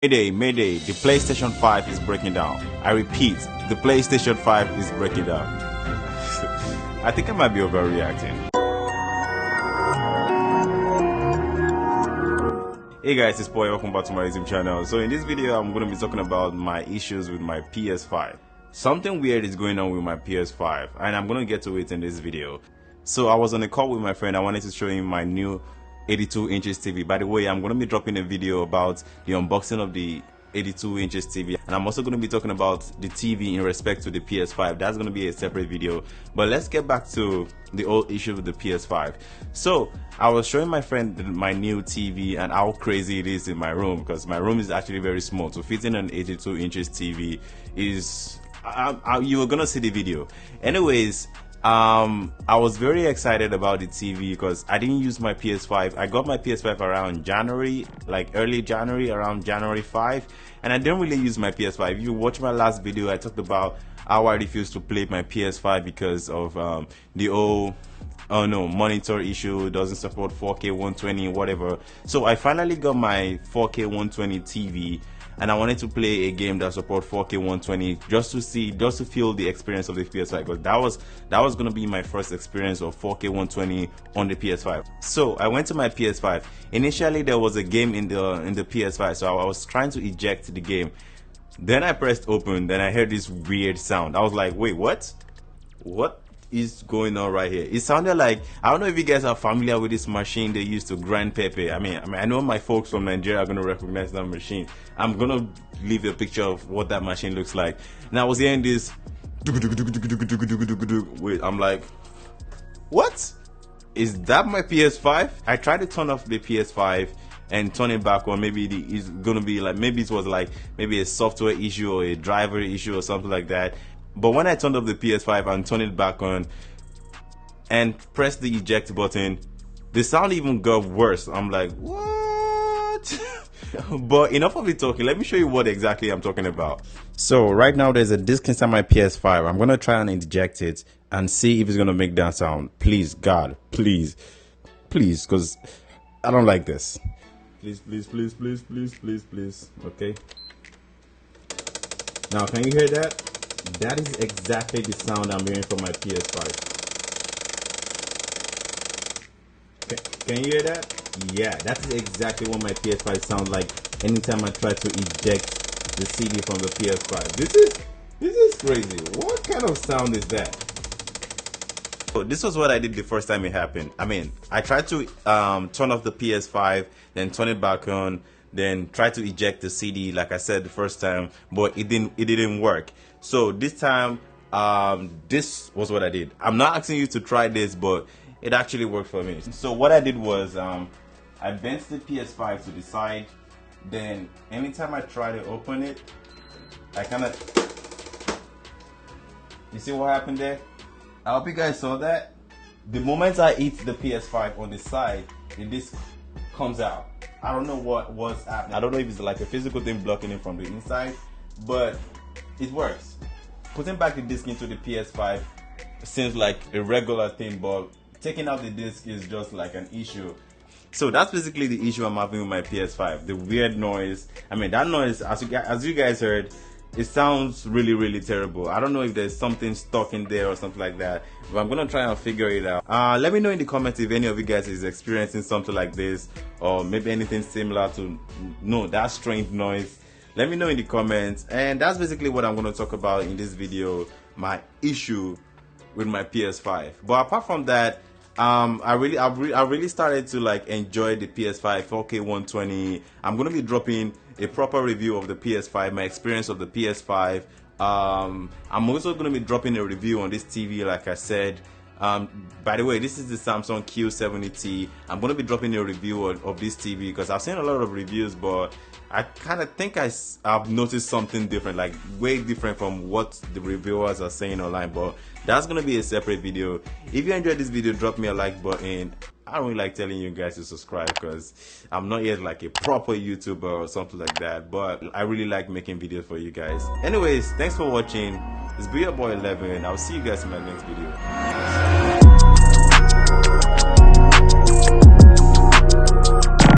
Mayday, Mayday, the PlayStation 5 is breaking down. I repeat, the PlayStation 5 is breaking down. I think I might be overreacting. Hey guys, it's Boy, welcome back to my YouTube channel. So in this video, I'm going to be talking about my issues with my PS5. Something weird is going on with my PS5, and I'm going to get to it in this video. So I was on a call with my friend. I wanted to show him my new 82 inches TV. By the way, I'm going to be dropping a video about the unboxing of the 82 inches TV, and I'm also going to be talking about the TV in respect to the PS5. That's going to be a separate video, but let's get back to the old issue with the PS5. So I was showing my friend my new TV and how crazy it is in my room, because my room is actually very small. So fitting an 82 inches TV is you are going to see the video. Anyways, I was very excited about the TV because I didn't use my PS5. I got my PS5 around January, like early January, around January 5, and I didn't really use my PS5. If you watch my last video, I talked about how I refused to play my PS5 because of the old monitor issue, doesn't support 4K 120 whatever. So I finally got my 4K 120 TV, and I wanted to play a game that support 4K 120 just to feel the experience of the PS5, because that was gonna be my first experience of 4K 120 on the PS5. So I went to my PS5. Initially there was a game in the PS5, so I was trying to eject the game. Then I pressed open, then I heard this weird sound. I was like, wait, what is going on right here? It sounded like, I don't know if you guys are familiar with this machine they used to grind pepper. I mean, I know my folks from Nigeria are going to recognize that machine. I'm going to leave a picture of what that machine looks like. And I was hearing this, wait, I'm like, what? Is that my PS5? I tried to turn off the PS5 and turn it back on. Maybe it's gonna be like, maybe it was like maybe a software issue or a driver issue or something like that. But when I turned off the PS5 and turned it back on and pressed the eject button, the sound even got worse. I'm like, what? But enough of it talking. Let me show you what exactly I'm talking about. So right now there's a disc inside my PS5. I'm gonna try and eject it and see if it's gonna make that sound. Please, God, please, because I don't like this. Please, please. Okay. Now, can you hear that? That is exactly the sound I'm hearing from my PS5. Can you hear that? Yeah, that's exactly what my PS5 sounds like anytime I try to eject the CD from the PS5. This is crazy. What kind of sound is that? So this was what I did the first time it happened. I mean, I tried to turn off the PS5, then turn it back on, then try to eject the CD like I said the first time, but it didn't work. So this time, this was what I did. I'm not asking you to try this, but it actually worked for me. So what I did was I bent the PS5 to the side, then anytime I try to open it, I kind of, you see what happened there? I hope you guys saw that. The moment I hit the PS5 on the side, the disc comes out. I don't know what was happening. I don't know if it's like a physical thing blocking it from the inside, but it works. Putting back the disc into the PS5 seems like a regular thing, but taking out the disc is just like an issue. So that's basically the issue I'm having with my PS5. The weird noise. I mean, that noise, as you guys heard, it sounds really terrible. I don't know if there's something stuck in there or something like that, but I'm gonna try and figure it out. Let me know in the comments if any of you guys is experiencing something like this, or maybe anything similar to that strange noise. Let me know in the comments. And that's basically what I'm gonna talk about in this video, my issue with my PS5. But apart from that, I really started to like enjoy the PS5 4K 120. I'm gonna be dropping a proper review of the PS5, my experience of the PS5. I'm also gonna be dropping a review on this TV, like I said. By the way, this is the Samsung Q70T. I'm gonna be dropping a review of this TV because I've seen a lot of reviews, but I kind of think I've noticed something different, like way different from what the reviewers are saying online. But that's gonna be a separate video. If you enjoyed this video, drop me a like button. I don't really like telling you guys to subscribe because I'm not yet like a proper YouTuber or something like that, but I really like making videos for you guys. Anyways, thanks for watching. It's your boy 11. I'll see you guys in my next video.